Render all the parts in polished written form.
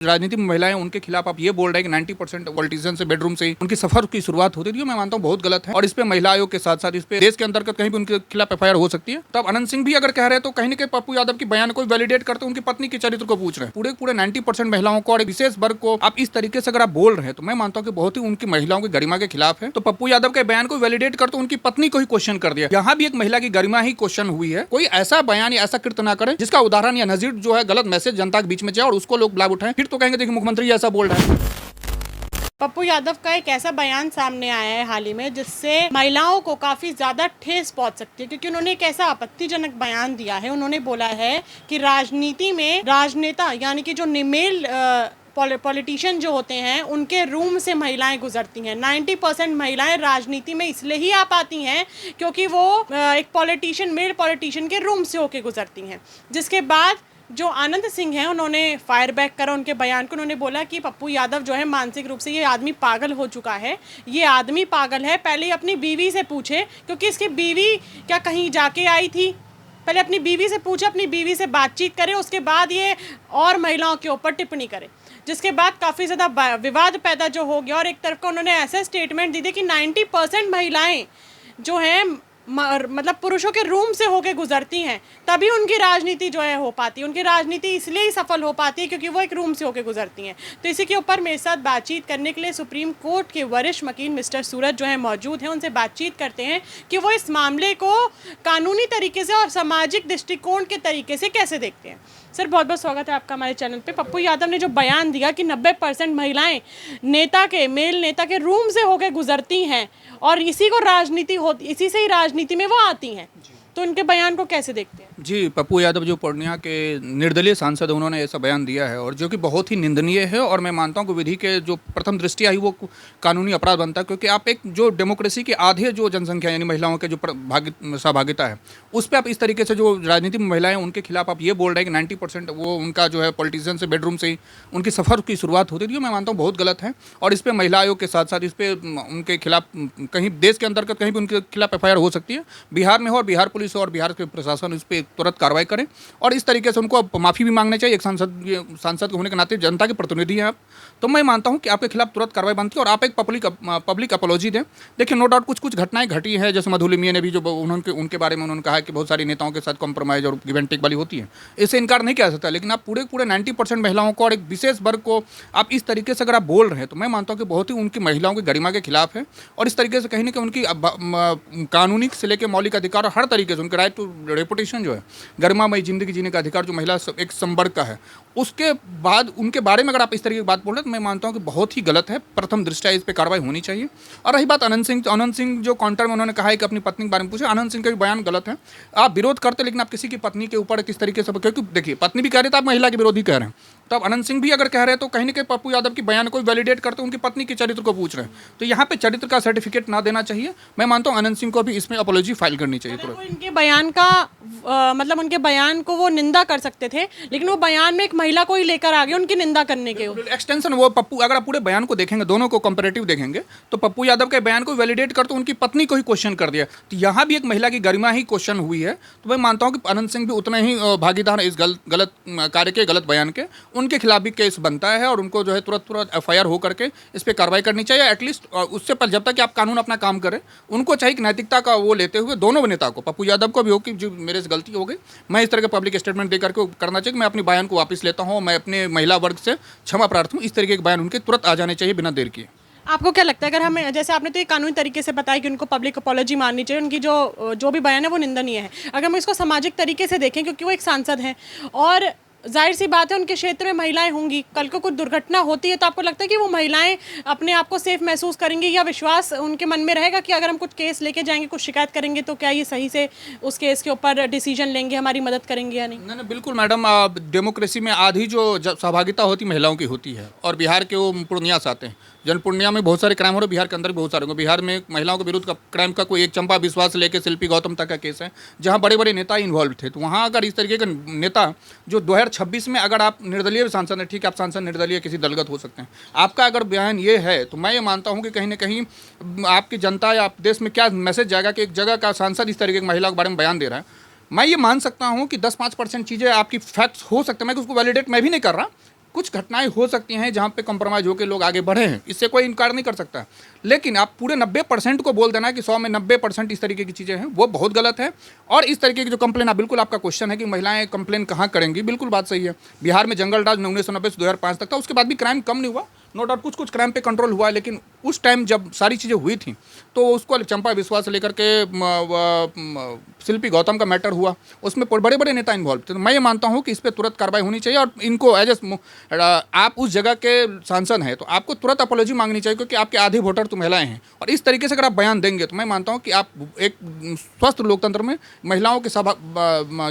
राजनीति में महिलाएं उनके खिलाफ आप ये बोल रहे हैं कि 90% पॉलिटिशियन से बेडरूम से उनकी सफर की शुरुआत होती थी, मैं मानता हूँ बहुत गलत है। और इस पे महिला आयोग के साथ साथ इस पे देश के अंतर्गत कहीं भी उनके खिलाफ एफआईआर हो सकती है। तब अनंत सिंह भी अगर कह रहे हैं तो कहीं न कहीं पप्पू यादव की बयान को वैलिडेट करते उनकी पत्नी के चरित्र को पूछ रहे हैं। पूरे 90% महिलाओं को और विशेष वर्ग को आप इस तरीके से अगर आप बोल रहे हैं तो मैं मानता हूँ कि बहुत ही उनकी महिलाओं की गरिमा के खिलाफ है। तो पप्पू यादव के बयान को वैलिडेट करते उनकी पत्नी को ही क्वेश्चन कर दिया। यहाँ भी एक महिला की गरिमा ही क्वेश्चन हुई है। कोई ऐसा बयान या ऐसा कृत्य ना करे जिसका उदाहरण या नजीर जो है गलत मैसेज जनता के बीच में जाए और उसको लोग लाभ उठाएं, फिर तो कहेंगे देखिए मुख्यमंत्री ऐसा बोल रहा है। पप्पू यादव का एक ऐसा बयान सामने आया है हाल ही में जिससे महिलाओं को काफ़ी ज़्यादा ठेस पहुंच सकती है, क्योंकि उन्होंने एक ऐसा आपत्तिजनक बयान दिया है। उन्होंने बोला है कि राजनीति में राजनेता यानी कि जो मेल पॉलिटिशियन जो होते हैं उनके रूम से महिलाएं गुजरती हैं। 90% महिलाएं राजनीति में इसलिए ही आ पाती हैं क्योंकि वो एक मेल पॉलिटिशियन के रूम से होके गुजरती हैं। जिसके बाद जो आनंद सिंह हैं उन्होंने फायर बैक करा उनके बयान को। उन्होंने बोला कि पप्पू यादव जो है मानसिक रूप से ये आदमी पागल हो चुका है, ये आदमी पागल है। पहले अपनी बीवी से पूछे, क्योंकि इसकी बीवी क्या कहीं जाके आई थी, पहले अपनी बीवी से पूछे, अपनी बीवी से बातचीत करे, उसके बाद ये और महिलाओं के ऊपर टिप्पणी करे। जिसके बाद काफ़ी ज़्यादा विवाद पैदा जो हो गया और एक तरफ का उन्होंने ऐसा स्टेटमेंट दी थी कि 90% महिलाएं जो हैं मतलब पुरुषों के रूम से होके गुजरती हैं, तभी उनकी राजनीति जो है हो पाती है। उनकी राजनीति इसलिए ही सफल हो पाती है क्योंकि वो एक रूम से होके गुजरती हैं। तो इसी के ऊपर मेरे साथ बातचीत करने के लिए सुप्रीम कोर्ट के वरिष्ठ वकील मिस्टर सूरज जो है मौजूद हैं। उनसे बातचीत करते हैं कि वो इस मामले को कानूनी तरीके से और सामाजिक दृष्टिकोण के तरीके से कैसे देखते हैं। सर, बहुत बहुत स्वागत है आपका हमारे चैनल पे। पप्पू यादव ने जो बयान दिया कि 90% महिलाएं मेल नेता के रूम से होकर गुजरती हैं और इसी से ही राजनीति में वो आती हैं, तो उनके बयान को कैसे देखते हैं? जी, पप्पू यादव जो पूर्णिया के निर्दलीय सांसद, उन्होंने ऐसा बयान दिया है और जो कि बहुत ही निंदनीय है। और मैं मानता हूं कि विधि के जो प्रथम दृष्टि आई वो कानूनी अपराध बनता है, क्योंकि आप एक जो डेमोक्रेसी के आधे जो जनसंख्या यानी महिलाओं के जो सहभागिता है उस पर आप इस तरीके से जो राजनीति में महिलाएं उनके खिलाफ आप ये बोल रहे हैं कि 90% वो उनका जो है पॉलिटिशियन से बेडरूम से ही उनकी सफ़र की शुरुआत होती थी, मैं मानता हूँ बहुत गलत है। और इस पर महिला आयोग के साथ साथ इस पर उनके खिलाफ कहीं देश के अंतर्गत कहीं भी उनके खिलाफ एफआईआर हो सकती है। बिहार में हो और बिहार पुलिस और बिहार के प्रशासन इस पर तुरंत कार्रवाई करें और इस तरीके से उनको माफ़ी भी मांगनी चाहिए। एक सांसद होने के नाते जनता के प्रतिनिधि हैं आप, तो मैं मानता हूं कि आपके खिलाफ तुरंत कार्रवाई बनती है और आप एक पब्लिक अपॉलॉजी दें। देखिए, नो डाउट कुछ घटनाएं घटी हैं, जैसे मधुलिमिया ने भी जो उनके बारे में उन्होंने कहा कि बहुत सारी नेताओं के साथ कॉम्प्रोमाइज़ और गिव एंड टेक वाली होती है, इससे इनकार नहीं किया जा सकता। लेकिन आप पूरे 90% महिलाओं को और एक विशेष वर्ग को आप इस तरीके से अगर आप बोल रहे हैं तो मैं मानता हूँ कि बहुत ही उनकी महिलाओं की गरिमा के खिलाफ है। और इस तरीके से कहीं ना कहीं उनकी कानूनी से लेकर मौलिक अधिकार और हर तरीके से उनके राइट टू रेपुटेशन जो है, गरिमामयी जिंदगी जीने का अधिकार जो महिला एक संवर्ग का है, उसके बाद उनके बारे में अगर आप इस तरीके की बात बोल रहे हैं तो मैं मानता हूं कि बहुत ही गलत है। प्रथम दृष्टया इस पे कार्रवाई होनी चाहिए। और रही बात अनंत सिंह जो काउंटर में उन्होंने कहा है कि अपनी पत्नी के बारे में पूछे, अनंत सिंह का भी बयान गलत है। आप विरोध करते लेकिन आप किसी की पत्नी के ऊपर किस तरीके से, क्योंकि देखिए पत्नी भी कह रही है तो आप महिला के विरोधी कह रहे हैं। तो अब अनंत सिंह भी अगर कह रहे हैं तो कहीं ना कहीं पप्पू यादव की बयान को वैलिडेट करते उनकी पत्नी के चरित्र को पूछ रहे हैं, तो यहाँ पे चरित्र का सर्टिफिकेट ना देना चाहिए। मैं मानता हूँ अनंत सिंह को भी इसमें अपॉलॉजी फाइल करनी चाहिए तुरंत। इनके बयान का मतलब उनके बयान को वो निंदा कर सकते थे, लेकिन वो बयान में एक महिला को ही लेकर आ गए उनकी निंदा करने के एक्सटेंशन। वो पप्पू, अगर आप पूरे बयान को देखेंगे, दोनों को कंपैरेटिव देखेंगे, तो पप्पू यादव के बयान को वैलिडेट करते उनकी पत्नी को ही क्वेश्चन कर दिया। तो यहाँ भी एक महिला की गरिमा ही क्वेश्चन हुई है। तो मैं मानता हूँ कि अनंत सिंह भी उतने ही भागीदार इस गलत कार्य के, गलत बयान के। उनके खिलाफ भी केस बनता है और उनको जो है तुरंत एफआईआर हो करके इस पर कार्रवाई करनी चाहिए। एटलीस्ट उससे पर जब तक कि आप कानून अपना काम करें, उनको चाहिए कि नैतिकता का वो लेते हुए दोनों नेता को, पप्पू यादव को भी हो कि जो मेरे से गलती हो गई, मैं इस तरह का पब्लिक स्टेटमेंट देकर के करना चाहिए कि मैं अपनी बयान को वापस लेता हूँ, मैं अपने महिला वर्ग से क्षमा प्रार्थी हूँ। इस तरीके के बयान उनके तुरंत आ जाने चाहिए बिना देर किए। आपको क्या लगता है, अगर हमें, जैसे आपने तो ये कानूनी तरीके से बताया कि उनको पब्लिक अपॉलॉजी माननी चाहिए, उनकी जो भी बयान है वो निंदनीय है, अगर हम इसको सामाजिक तरीके से देखें, क्योंकि वो एक सांसद हैं और जाहिर सी बात है उनके क्षेत्र में महिलाएं होंगी, कल को कुछ दुर्घटना होती है तो आपको लगता है कि वो महिलाएं अपने आप को सेफ महसूस करेंगी, या विश्वास उनके मन में रहेगा कि अगर हम कुछ केस लेके जाएंगे, कुछ शिकायत करेंगे, तो क्या ये सही से उस केस के ऊपर डिसीजन लेंगे, हमारी मदद करेंगे या नहीं? नहीं, बिल्कुल मैडम। डेमोक्रेसी में आधी जो सहभागिता होती महिलाओं की होती है। और बिहार के वो पूर्णिया से आते हैं, जन पूर्णिया में बहुत सारे क्राइम हो रहे, बिहार के अंदर भी बहुत सारे। बिहार में महिलाओं के विरुद्ध क्राइम का कोई एक चंपा विश्वास लेके शिल्पी गौतम तक का केस है, जहां बड़े बड़े नेता इन्वॉल्व थे। तो वहां अगर इस तरीके के नेता जो 2026 में, अगर आप निर्दलीय सांसद हैं, ठीक है, आप सांसद निर्दलीय किसी दलगत हो सकते हैं, आपका अगर बयान ये है तो मैं ये मानता हूं कि कहीं ना कहीं आपकी जनता या आप देश में क्या मैसेज जाएगा कि एक जगह का सांसद इस तरीके की महिला के बारे में बयान दे रहा है। मैं ये मान सकता हूं कि 10-5% चीज़ें आपकी फैक्ट्स हो सकते हैं, मैं उसको वैलिडेट मैं भी नहीं कर रहा, कुछ घटनाएं हो सकती हैं जहां पे कंप्रोमाइज़ होकर लोग आगे बढ़े हैं, इससे कोई इनकार नहीं कर सकता। लेकिन आप पूरे 90% को बोल देना कि 100 में 90% इस तरीके की चीज़ें हैं, वो बहुत गलत है। और इस तरीके की जो कंप्लेन, बिल्कुल आपका क्वेश्चन है कि महिलाएं कंप्लेन कहाँ करेंगी, बिल्कुल बात सही है। बिहार में जंगल राज 1990 से 2005 तक था, उसके बाद भी क्राइम कम नहीं हुआ, नो डाउट कुछ कुछ क्राइम पे कंट्रोल हुआ है। लेकिन उस टाइम जब सारी चीज़ें हुई थी तो उसको चंपा विश्वास से लेकर के शिल्पी गौतम का मैटर हुआ, उसमें बड़े बड़े नेता इन्वॉल्व थे। तो मैं ये मानता हूँ कि इस पर तुरंत कार्रवाई होनी चाहिए और इनको एज आप उस जगह के सांसद हैं तो आपको तुरंत अपॉलॉजी मांगनी चाहिए, क्योंकि आपके आधे वोटर तो महिलाएं हैं। और इस तरीके से अगर आप बयान देंगे तो मैं मानता हूँ कि आप एक स्वस्थ लोकतंत्र में महिलाओं के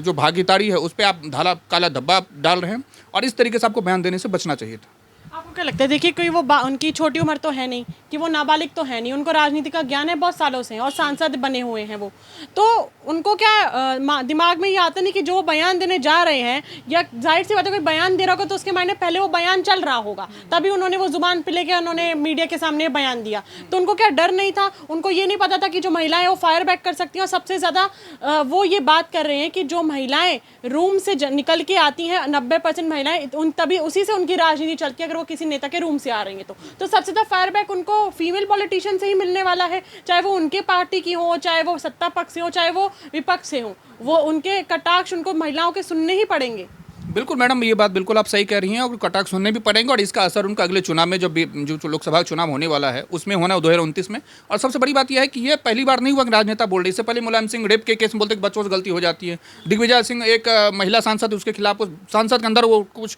जो भागीदारी है उस पर आप काला धब्बा डाल रहे हैं, और इस तरीके से आपको बयान देने से बचना चाहिए था। आपको क्या लगता है, देखिए कोई वो उनकी छोटी उम्र तो है नहीं, कि वो नाबालिग तो है नहीं, उनको राजनीति का ज्ञान है बहुत सालों से और सांसद बने हुए हैं वो, तो उनको क्या दिमाग में ये आता नहीं कि जो वो बयान देने जा रहे हैं, या जाहिर सी बात है कोई बयान दे रहा होगा तो उसके मायने पहले वो बयान चल रहा होगा, तभी उन्होंने वो जुबान पे लेके उन्होंने मीडिया के सामने बयान दिया। तो उनको क्या डर नहीं था, उनको ये नहीं पता था कि जो महिलाएं वो फायर बैक कर सकती हैं। और सबसे ज़्यादा वो ये बात कर रहे हैं कि जो महिलाएं रूम से निकल के आती हैं, 90% महिलाएं, तभी उसी से उनकी राजनीति चलती है। अगर वो किसी नेता के रूम से आ रही हैं तो सबसे ज़्यादा फायर बैक उनको फीमेल पॉलिटिशियन से ही मिलने वाला है, चाहे वो उनके पार्टी की हो, चाहे वो सत्ता पक्ष से हो, चाहे वो विपक्ष से हो, वो उनके कटाक्ष उनको महिलाओं के सुनने ही पड़ेंगे। बिल्कुल मैडम, ये बात बिल्कुल आप सही कह रही हैं, और कटाक्ष सुनने भी पड़ेंगे, और इसका असर उनका अगले चुनाव में जो लोकसभा चुनाव होने वाला है उसमें होना है 2029 में। और सबसे बड़ी बात यह है कि ये पहली बार नहीं हुआ कि राजनेता बोल रहे। इससे पहले मुलायम सिंह रेप के केस में बोलते कि बच्चों से गलती हो जाती है, दिग्विजय सिंह एक महिला सांसद, उसके खिलाफ सांसद के अंदर वो कुछ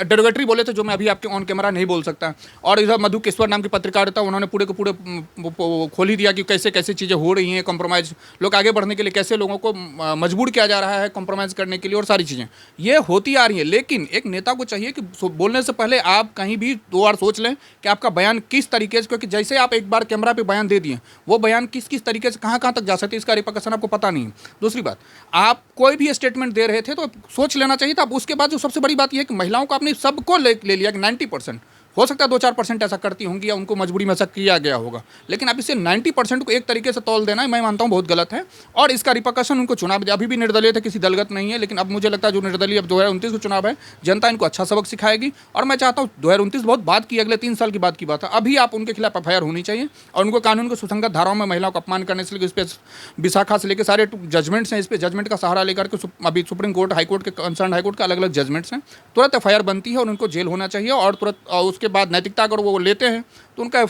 डेरोगेटरी बोले थे जो मैं अभी आपके ऑन कैमरा नहीं बोल सकता। और इधर मधु केश्वर नाम की पत्रकार था, उन्होंने पूरे के पूरे खोल ही दिया कि कैसे कैसे चीज़ें हो रही हैं, कॉम्प्रोमाइज़ लोग आगे बढ़ने के लिए कैसे लोगों को मजबूर किया जा रहा है कॉम्प्रोमाइज़ करने के लिए, और सारी चीज़ें ये होती आ रही हैं। लेकिन एक नेता को चाहिए कि बोलने से पहले आप कहीं भी 2 बार सोच लें कि आपका बयान किस तरीके से, क्योंकि जैसे आप एक बार कैमरा पे बयान दे दिए, वो बयान किस किस तरीके से कहाँ तक जा सकते हैं, इसका रिपरकशन आपको पता नहीं है। दूसरी बात, आप कोई भी स्टेटमेंट दे रहे थे तो सोच लेना चाहिए था। उसके बाद जो सबसे बड़ी बात यह है कि महिलाओं को आपने सबको ले लिया कि 90%, हो सकता है 2-4% ऐसा करती होंगी या उनको मजबूरी में ऐसा किया गया होगा, लेकिन अब इसे 90% को एक तरीके से तौल देना मैं मानता हूं बहुत गलत है। और इसका रिपरकशन उनको चुनाव, अभी भी निर्दलीय थे, किसी दलगत नहीं है, लेकिन अब मुझे लगता है जो निर्दलीय अब 2029 का चुनाव है, जनता इनको अच्छा सबक सिखाएगी। और मैं चाहता हूँ 2029 बहुत बात की, अगले 3 साल की बात की बात है, अभी आप उनके खिलाफ FIR होनी चाहिए और उनको कानून को सुसंगत धाराओं में महिलाओं का अपमान करने से लेकर इस पर विशाखा से लेकर सारे जजमेंट्स हैं, इस पर जजमेंट का सहारा लेकर के अभी सुप्रीम कोर्ट, हाईकोर्ट के कंसर्न हाईकोर्ट का अलग अलग जजमेंट्स हैं, तुरंत FIR बनती है और उनको जेल होना चाहिए। और तुरंत उसके बाद नैतिकता अगर वो लेते हैं तो उनका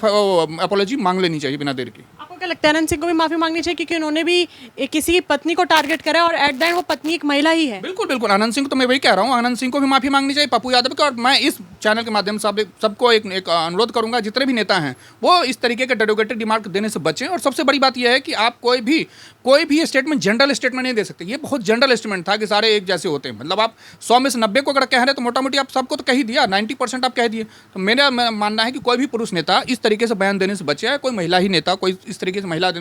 अपॉलॉजी मांग लेनी चाहिए बिना देर की। आपको क्या लगता है आनंद सिंह को भी माफी मांगनी चाहिए, क्योंकि उन्होंने भी किसी की पत्नी को टारगेट करा और एट द एंड वो पत्नी एक महिला ही है? बिल्कुल बिल्कुल, आनंद सिंह तो मैं वही कह रहा हूँ, आनंद सिंह को भी माफी मांगनी चाहिए, पप्पू यादव को। और मैं इस चैनल के माध्यम से सबको एक अनुरोध करूंगा, जितने भी नेता हैं वो इस तरीके के डेरोगेटरी रिमार्क देने से बचें। और सबसे बड़ी बात यह है कि आप कोई भी स्टेटमेंट जनरल स्टेटमेंट नहीं दे सकते। ये बहुत जनरल स्टेटमेंट था कि सारे एक जैसे होते हैं, मतलब आप 100 में से 90 को अगर कह रहे हैं तो मोटा मोटी आप सबको तो कह ही दिया, 90% आप कह दिए। तो मेरा मानना है कि कोई भी पुरुष नेता इस तरीके से बयान देने से बचे है, कोई महिला ही नेता कोई इस तरीके से महिला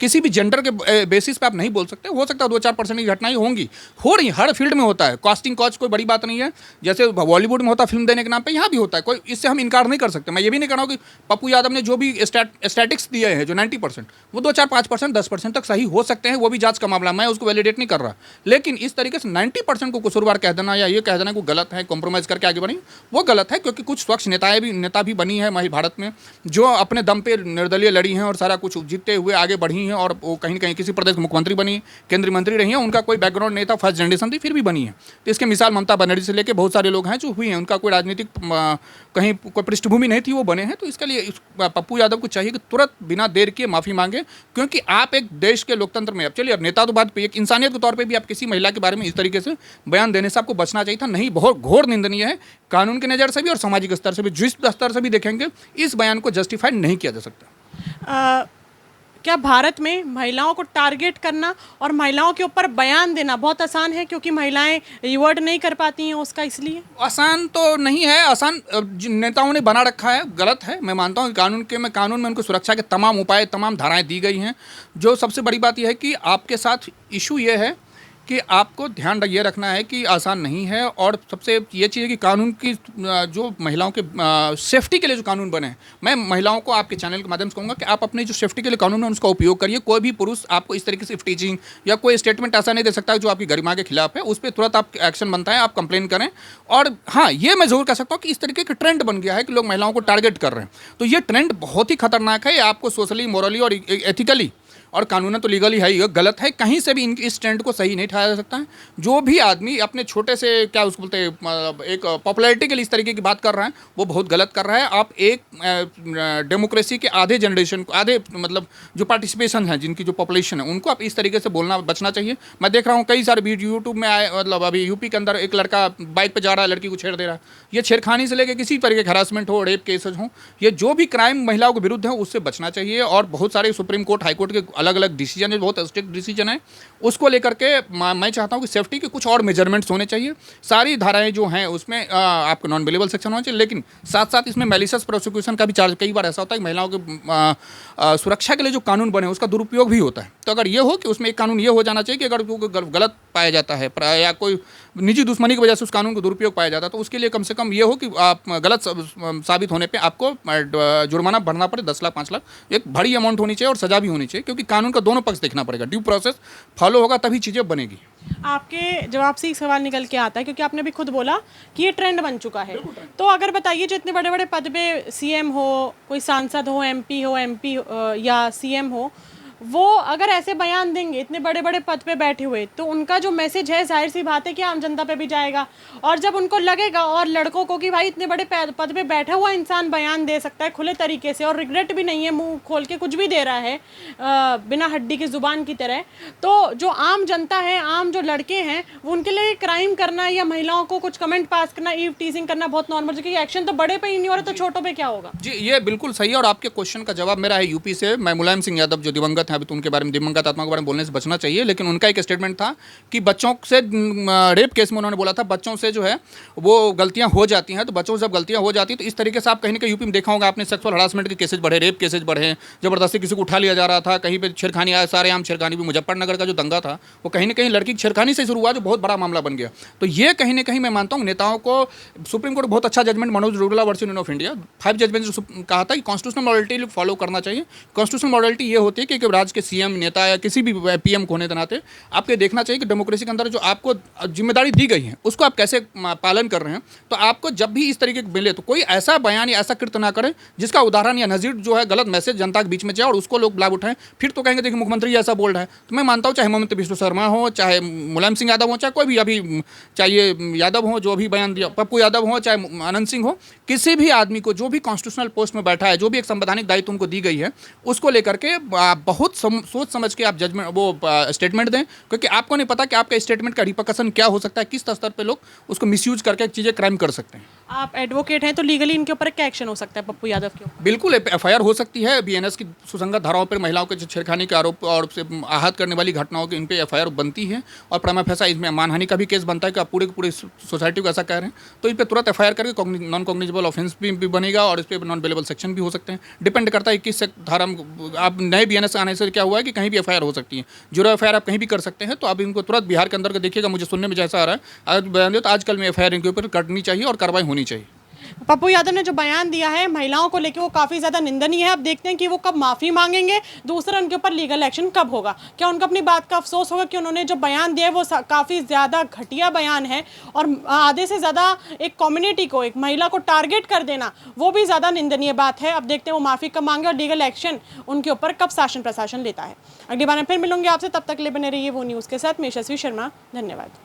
किसी भी जेंडर के बेसिस पे आप नहीं बोल सकते। हो सकता है 2-4% की घटनाएं होंगी, हो रही, हर फील्ड में होता है। कास्टिंग काउच कोई बड़ी बात नहीं है, जैसे बॉलीवुड में होता है फिल्म देने के नाम पे, यहाँ भी होता है, कोई इससे हम इनकार नहीं कर सकते। मैं ये भी नहीं कह रहा हूँ कि पप्पू यादव ने जो भी स्टैटिक्स दिए हैं जो 90%, वो 2-4-5%, 10% तक सही हो सकते हैं, वो भी जांच का मामला, मैं उसको वैलिडेट नहीं कर रहा। लेकिन इस तरीके से 90% को कसूरवार कह देना या ये कह देना को गलत है, कॉम्प्रोमाइज़ करके आगे बढ़ी, वो गलत है। क्योंकि कुछ स्वच्छ नेता भी बनी है भारत में, जो अपने दम पे निर्दलीय लड़ी हैं और सारा कुछ जीतते हुए आगे बढ़ी हैं, और वो कहीं न कहीं किसी प्रदेश के मुख्यमंत्री बनी, केंद्रीय मंत्री रही हैं, उनका कोई बैकग्राउंड नहीं था, फर्स्ट जनरेशन थी, फिर भी बनी है। तो इसके मिसाल ममता बनर्जी से लेकर बहुत सारे लोग हैं जो हुई हैं, उनका कोई राजनीतिक कहीं कोई पृष्ठभूमि नहीं थी, वो बने हैं। तो इसके लिए पप्पू यादव को चाहिए कि तुरंत बिना देर किए माफ़ी मांगे, क्योंकि आप एक देश के लोकतंत्र में, अब चलिए अब नेता तो बात पे, एक इंसानियत के तौर पे भी आप किसी महिला के बारे में इस तरीके से बयान देने से आपको बचना चाहिए था। नहीं, बहुत घोर निंदनीय है, कानून की नज़र से भी और सामाजिक स्तर से भी, जिस स्तर से भी देखेंगे इस बयान को जस्टिफाई नहीं किया जा सकता। क्या भारत में महिलाओं को टारगेट करना और महिलाओं के ऊपर बयान देना बहुत आसान है, क्योंकि महिलाएं रिवर्ट नहीं कर पाती हैं उसका? इसलिए आसान तो नहीं है, आसान जिन नेताओं ने बना रखा है, गलत है। मैं मानता हूँ कि कानून में उनको सुरक्षा के तमाम उपाय, तमाम धाराएं दी गई हैं। जो सबसे बड़ी बात यह है कि आपके साथ इशू ये है कि आपको ध्यान ये रखना है कि आसान नहीं है, और सबसे ये चीज़ है कि कानून की जो महिलाओं के सेफ्टी के लिए जो कानून बने हैं, मैं महिलाओं को आपके चैनल के माध्यम से कहूँगा कि आप अपने जो सेफ्टी के लिए कानून है उसका उपयोग करिए। कोई भी पुरुष आपको इस तरीके से टीचिंग या कोई स्टेटमेंट ऐसा नहीं दे सकता जो आपकी गरिमा के खिलाफ है, उस पर तुरंत आप एक्शन बनता है, आप कंप्लेन करें। और हाँ, ये मैं जरूर कह सकता हूँ कि इस तरीके का ट्रेंड बन गया है कि लोग महिलाओं को टारगेट कर रहे हैं, तो ये ट्रेंड बहुत ही खतरनाक है। आपको सोशली, मोरली और एथिकली और कानूनन तो लीगली है ही, गलत है। कहीं से भी इस ट्रेंड को सही नहीं ठहराया जा सकता है। जो भी आदमी अपने छोटे से क्या उसको बोलते हैं एक पॉपुलैरिटी के लिए इस तरीके की बात कर रहा है, वो बहुत गलत कर रहा है। आप एक डेमोक्रेसी के आधे जनरेशन को, आधे मतलब जो पार्टिसिपेशन है, जिनकी जो पॉपुलेशन है, उनको आप इस तरीके से बोलना बचना चाहिए। मैं देख रहा हूँ कई सारे वीडियो यूट्यूब में आए, मतलब अभी यूपी के अंदर एक लड़का बाइक पर जा रहा है, लड़की को छेड़ दे रहा है। ये छेड़खानी से लेकर किसी तरीके के हरासमेंट हो, रेप केसेज हो, ये जो भी क्राइम महिलाओं के विरुद्ध है उससे बचना चाहिए। और बहुत सारे सुप्रीम कोर्ट, हाई कोर्ट के अलग अलग डिसीजन, बहुत स्ट्रिक्ट डिसीजन है, उसको लेकर के मैं चाहता हूं कि सेफ्टी के कुछ और मेजरमेंट्स होने चाहिए। सारी धाराएं जो हैं उसमें आपको नॉन बेलेबल सेक्शन होना चाहिए, लेकिन साथ साथ इसमें मैलिशियस प्रोसिक्यूशन का भी चार्ज। कई बार ऐसा होता है कि महिलाओं के सुरक्षा के लिए जो कानून बने उसका दुरुपयोग भी होता है। तो अगर ये हो कि उसमें एक कानून ये हो जाना चाहिए कि अगर गलत पाया जाता है या कोई निजी दुश्मनी की वजह से उस कानून का दुरुपयोग पाया जाता है, तो उसके लिए कम से कम ये हो कि आप गलत साबित होने पे आपको जुर्माना भरना पड़े 10 लाख 5 लाख, एक बड़ी अमाउंट होनी चाहिए और सजा भी होनी चाहिए, क्योंकि कानून का दोनों पक्ष देखना पड़ेगा। ड्यू प्रोसेस फॉलो होगा तभी चीज़ें बनेगी। आपके जवाब से एक सवाल निकल के आता है, क्योंकि आपने भी खुद बोला कि ये ट्रेंड बन चुका है, तो अगर बताइए जो इतने बड़े बड़े पद पे सीएम हो, कोई सांसद हो, एमपी या सीएम हो, वो अगर ऐसे बयान देंगे इतने बड़े बड़े पद पे बैठे हुए, तो उनका जो मैसेज है जाहिर सी बात है कि आम जनता पे भी जाएगा। और जब उनको लगेगा और लड़कों को कि भाई इतने बड़े पद पे बैठा हुआ इंसान बयान दे सकता है खुले तरीके से और रिग्रेट भी नहीं है, मुंह खोल के कुछ भी दे रहा है बिना हड्डी की जुबान की तरह, तो जो आम जनता है, आम जो लड़के हैं, वो उनके लिए क्राइम करना या महिलाओं को कुछ कमेंट पास करना, ईव टीजिंग करना बहुत नॉर्मल, क्योंकि एक्शन तो बड़े पे ही नहीं हो रहा, तो छोटों पे क्या होगा? जी, ये बिल्कुल सही है। और आपके क्वेश्चन का जवाब मेरा है यूपी से। मैं मुलायम सिंह यादव जो दिवंगत अभी तो उनके बारे में, दिवंगत आत्मा के बारे में बोलने से बचना चाहिए, लेकिन उनका एक स्टेटमेंट था कि बच्चों से, रेप केस में उन्होंने बोला था बच्चों से जो है वो गलतियां हो जाती हैं, तो बच्चों से जब गलतियां हो जाती हैं तो इस तरीके से आप कहीं ना कहीं यूपी में देखा होगा आपने, सेक्सुअल हरासमेंट के केसेज बढ़े, रेप केसेज बढ़े, जबरदस्ती किसी को उठा लिया जा रहा था, कहीं पे छेड़खानी आया, सारे आम छेड़खानी भी, मुजफ्फरनगर का जो दंगा था वो कहीं ना कहीं लड़की की छेड़खानी से शुरू हुआ, जो बहुत बड़ा मामला बन गया। तो ये कहीं ना कहीं मैं मानता हूँ नेताओं को, सुप्रीम कोर्ट बहुत अच्छा judgment, Manoj Rugla versus Union of India 5 judgment जो कहा था कि कॉन्स्टिट्यूशनल मॉडलिटी फॉलो करना चाहिए। कॉन्स्टिट्यूशनल मॉडलिटी ये होती है कि राज्य के सीएम, नेता या किसी भी पीएम को होने के नाते आपके देखना चाहिए कि डेमोक्रेसी के अंदर जो आपको जिम्मेदारी दी गई है उसको आप कैसे पालन कर रहे हैं। तो आपको जब भी इस तरीके के मिले तो कोई ऐसा बयान या ऐसा कृत्य ना करें जिसका उदाहरण या नजीर जो है गलत मैसेज जनता के बीच में जाए और उसको लोग लाभ उठाएं, फिर तो कहेंगे देखिए मुख्यमंत्री ऐसा बोल रहा है। तो मैं मानता हूँ चाहे हेमंत बिस्वा शर्मा हो, चाहे मुलायम सिंह यादव हो, चाहे कोई भी अभी, चाहे यादव हो जो अभी बयान दिया, पप्पू यादव हो, चाहे आनंद सिंह हो, किसी भी आदमी को जो भी कॉन्स्टिट्यूशनल पोस्ट में बैठा है, जो भी एक संवैधानिक दायित्व उनको दी गई है, उसको लेकर के बहुत सोच समझ के आप जजमेंट, वो स्टेटमेंट दें, क्योंकि आपको नहीं पता कि आपका स्टेटमेंट का रिपरकशन क्या हो सकता है, किस स्तर पे लोग उसको मिसयूज करके चीज़ें क्राइम कर सकते हैं। आप एडवोकेट हैं, तो लीगली इनके ऊपर क्या एक्शन हो सकता है पप्पू यादव के ऊपर? बिल्कुल एफआईआर हो सकती है। बीएनएस की सुसंगत धाराओं पर महिलाओं के छेड़खानी के आरोप और से आहत करने वाली घटनाओं के इन पे एफआईआर बनती है, और प्रमा फेसा इसमें मानहानि का भी केस बनता है कि आप पूरे की पूरी सोसाइटी को ऐसा कह रहे हैं, तो इन पर तुरंत एफआईआर करके नॉन कॉग्निजेबल ऑफेंस भी बनेगा और इस पर नॉन बेलेबल सेक्शन भी हो सकते हैं। डिपेंड करता है किस धारा, आप नए बीएनएस आने से क्या हुआ है कि कहीं भी एफआईआर हो सकती है, जीरो एफआईआर आप कहीं भी कर सकते हैं। तो आप इनको तुरंत बिहार के अंदर देखिएगा, मुझे सुनने में जैसा आ रहा है आज बयान दिया, तो आजकल में एफआईआर इनके ऊपर करनी चाहिए और कार्रवाई होनी चाहिए। पप्पू यादव ने जो बयान दिया है महिलाओं को लेकर वो काफ़ी ज़्यादा निंदनीय है। अब देखते हैं कि वो कब माफ़ी मांगेंगे, दूसरा उनके ऊपर लीगल एक्शन कब होगा। क्या उनको अपनी बात का अफसोस होगा कि उन्होंने जो बयान दिया है वो काफ़ी ज़्यादा घटिया बयान है, और आधे से ज़्यादा एक कम्युनिटी को, एक महिला को टारगेट कर देना, वो भी ज़्यादा निंदनीय बात है। अब देखते हैं वो माफ़ी कब मांगे और लीगल एक्शन उनके ऊपर कब शासन प्रशासन लेता है। अगली बार मैं फिर मिलूंगी आपसे, तब तक ले बने रहिए वो न्यूज़ के साथ। मैं यशस्वी शर्मा, धन्यवाद।